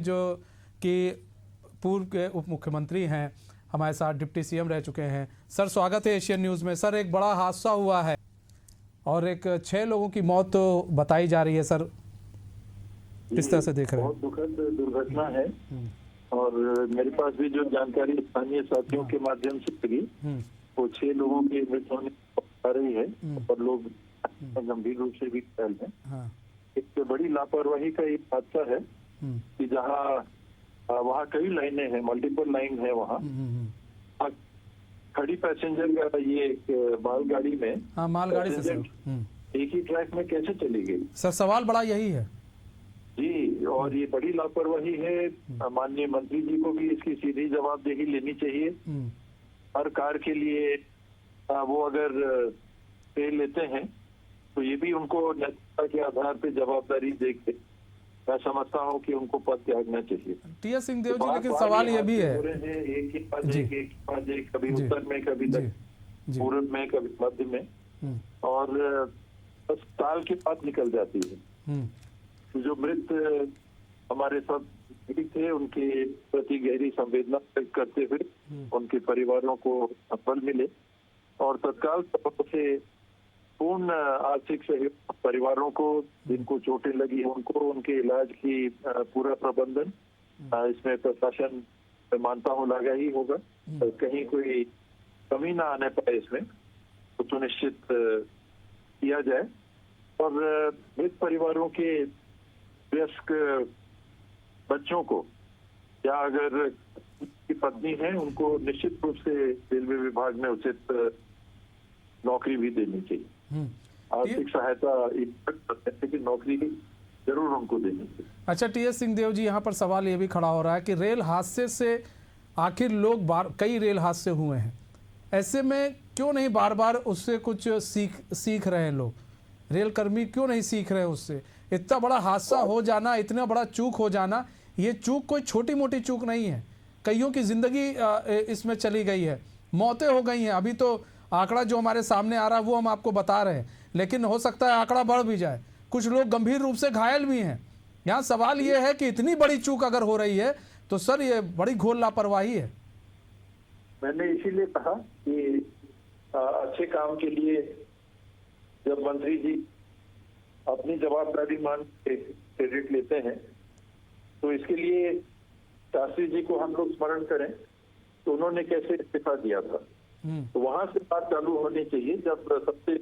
जो कि पूर्व के उप मुख्यमंत्री हैं, हमारे साथ डिप्टी सीएम रह चुके हैं। सर स्वागत है एशियन न्यूज़ में। सर एक बड़ा हादसा हुआ है और एक 6 लोगों की मौत तो बताई जा रही है। सर किस तरह से देख रहे हैं? बहुत दुखद दुर्घटना है और मेरे पास भी जो जानकारी स्थानीय साथियों के माध्यम से लगी वो 6 लोगों की मृत्यु होने आ रही है और लोग गंभीर रूप से भी घायल हैं। एक बड़ी लापरवाही का एक हादसा है कि जहाँ वहाँ कई लाइनें हैं, मल्टीपल लाइन है वहाँ खड़ी पैसेंजर का ये एक मालगाड़ी में मालगाड़ी से सर एक ही ट्रैक में कैसे चली गई? सर सवाल बड़ा यही है जी, और ये बड़ी लापरवाही है। माननीय मंत्री जी को भी इसकी सीधी जवाबदेही लेनी चाहिए। हर कार के लिए वो अगर पे लेते हैं तो ये भी उनको नैतिकता के आधार पे जवाबदारी देके मैं समझता हूँ कि उनको पद त्यागना चाहिए। टी.एस. सिंहदेव जी, लेकिन सवाल ये भी है एक ही पाज एक, कभी उत्तर में, कभी पूर्व में, कभी मध्य में, और बस ताल की बात निकल जाती है। जो मृत हमारे सब थे उनके प्रति गहरी संवेदना व्यक्त करते हुए उनके परिवारों को बल मिले और तत्काल तौर से पूर्ण आर्थिक सहयोग परिवारों को जिनको चोटें लगी उनको उनके इलाज की पूरा प्रबंधन इसमें प्रशासन मानता हूँ लगा ही होगा। कहीं कोई कमी ना आने पाए इसमें तो सुनिश्चित किया जाए और मृत परिवारों के वयस्क बच्चों को या अगर की पत्नी है उनको निश्चित रूप से रेलवे विभाग में उचित नौकरी भी देनी चाहिए। आर्थिक सहायता लेकिन नौकरी जरूर उनको देनी चाहिए। अच्छा टी.एस. सिंहदेव जी, यहाँ पर सवाल ये भी खड़ा हो रहा है कि रेल हादसे से आखिर लोग कई रेल हादसे हुए हैं, ऐसे में क्यों नहीं बार बार उससे कुछ सीख रहे हैं लोग? रेल कर्मी क्यों नहीं सीख रहे हैं उससे? इतना बड़ा हादसा हो जाना, इतना बड़ा चूक हो जाना, ये चूक कोई छोटी मोटी चूक नहीं है। कईयों की जिंदगी इसमें चली गई है, मौतें हो गई हैं। अभी तो आंकड़ा जो हमारे सामने आ रहा है वो हम आपको बता रहे हैं, लेकिन हो सकता है आंकड़ा बढ़ भी जाए। कुछ लोग गंभीर रूप से घायल भी हैं। यहाँ सवाल ये है कि इतनी बड़ी चूक अगर हो रही है तो सर ये बड़ी घोर लापरवाही है। मैंने इसीलिए कहा कि अच्छे काम के लिए जब मंत्री जी अपनी जवाबदारी मान के क्रेडिट लेते हैं तो इसके लिए शास्त्री जी को हम लोग स्मरण करें तो उन्होंने कैसे इस्तीफा दिया था। तो वहां से बात चालू होनी चाहिए। जब सबसे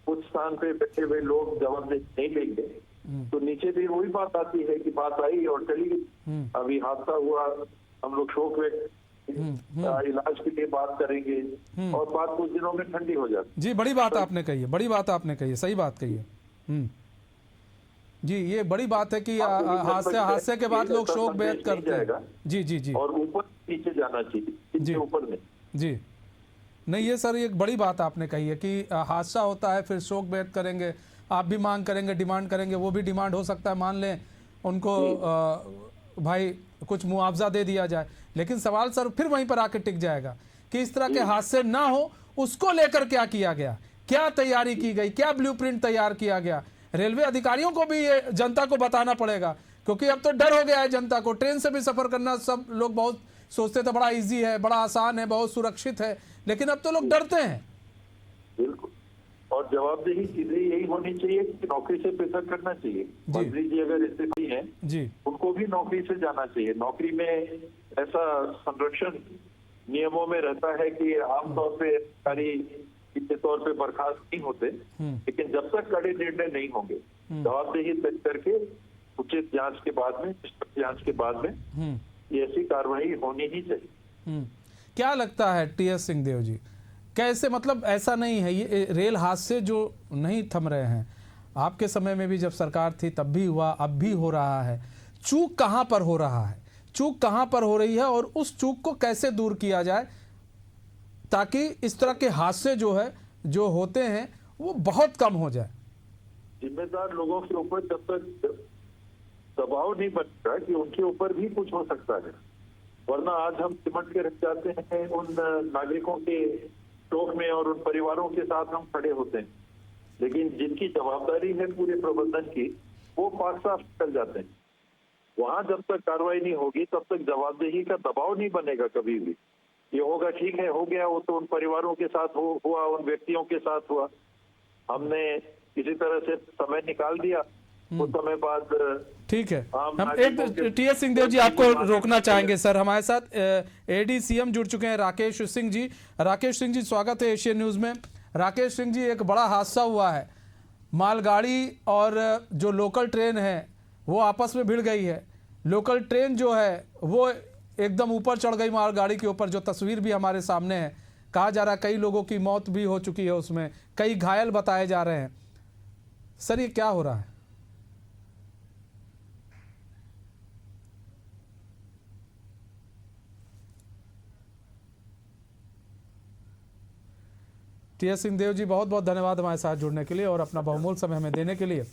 उच्च स्थान पे बैठे हुए लोग जवाबदेही नहीं लेंगे तो नीचे भी वही बात आती है कि बात आई और चली गई। अभी हादसा हुआ, हम लोग शोक व्यक्त इलाज के लिए बात करेंगे और बात कुछ दिनों में ठंडी हो जाती। जी बड़ी बात आपने कही है, बड़ी बात आपने कही है, सही बात कही है। जी ये बड़ी बात है कि हादसे के बाद लोग शोक व्यक्त करते हैं। जी जी जी, और ऊपर नीचे जाना चाहिए, जी ऊपर में जी नहीं। ये सर एक बड़ी बात आपने कही है कि हादसा होता है फिर शोक व्यक्त करेंगे, आप भी मांग करेंगे, डिमांड करेंगे, वो भी डिमांड हो सकता है मान लें उनको भाई कुछ मुआवजा दे दिया जाए, लेकिन सवाल सर फिर वहीं पर आके टिक जाएगा कि इस तरह के हादसे ना हो उसको लेकर क्या किया गया, क्या तैयारी की गई, क्या ब्लूप्रिंट तैयार किया गया। रेलवे अधिकारियों को भी ये जनता को बताना पड़ेगा, क्योंकि अब तो डर हो गया है जनता को। ट्रेन से भी सफर करना सब लोग बहुत सोचते थे बड़ा इजी है, बड़ा आसान है, बहुत सुरक्षित है, लेकिन अब तो लोग डरते हैं। बिल्कुल, और जवाबदेही सीधे यही होनी चाहिए कि नौकरी से पृथक करना चाहिए। मंत्री जी अगर इस्तीफी हैं जी, उनको भी नौकरी से जाना चाहिए। नौकरी में ऐसा संरक्षण नियमों में रहता है कि आमतौर पे अधिकारी के तौर पे बर्खास्त नहीं होते, लेकिन जब तक कड़े निर्णय नहीं होंगे जवाबदेही तय करके उचित जांच के बाद में, जांच के बाद में ये ऐसी कार्रवाई होनी ही चाहिए। क्या लगता है टी.एस. सिंहदेव जी, कैसे, मतलब ऐसा नहीं है ये रेल हादसे जो नहीं थम रहे हैं, आपके समय में भी जब सरकार थी तब भी हुआ, अब भी हो रहा है। चूक कहाँ पर हो रहा है, चूक कहाँ पर हो रही है और उस चूक को कैसे दूर किया जाए ताकि इस तरह के हादसे जो होते हैं वो बहुत कम हो जाए? जिम्मेदार लोगों के ऊपर जब तक दबाव नहीं बनता कि उनके ऊपर भी कुछ हो सकता है, वरना आज हम सिमट के रह जाते हैं उन नागरिकों के शोक में और उन परिवारों के साथ हम खड़े होते हैं, लेकिन जिनकी जवाबदारी है पूरे प्रबंधन की वो पास साफ चल जाते हैं। वहां जब तक कार्रवाई नहीं होगी तब तक जवाबदेही का दबाव नहीं बनेगा कभी भी। ये होगा, ठीक है, हो गया, वो तो उन परिवारों के साथ हुआ, उन व्यक्तियों के साथ हुआ, हमने किसी तरह से समय निकाल दिया, कुछ समय बाद। ठीक है, हम एक टी.एस. सिंहदेव जी आपको रोकना चाहेंगे सर। हमारे साथ एडीसीएम जुड़ चुके हैं राकेश सिंह जी। राकेश सिंह जी, स्वागत है एशियन न्यूज में। राकेश सिंह जी, एक बड़ा हादसा हुआ है, मालगाड़ी और जो लोकल ट्रेन है वो आपस में भिड़ गई है। लोकल ट्रेन जो है वो एकदम ऊपर चढ़ गई मालगाड़ी के ऊपर, जो तस्वीर भी हमारे सामने है। कहा जा रहा है कई लोगों की मौत भी हो चुकी है उसमें, कई घायल बताए जा रहे हैं। सर ये क्या हो रहा है? टी.एस. सिंहदेव जी, बहुत बहुत धन्यवाद हमारे साथ जुड़ने के लिए और अपना बहुमूल्य समय हमें देने के लिए।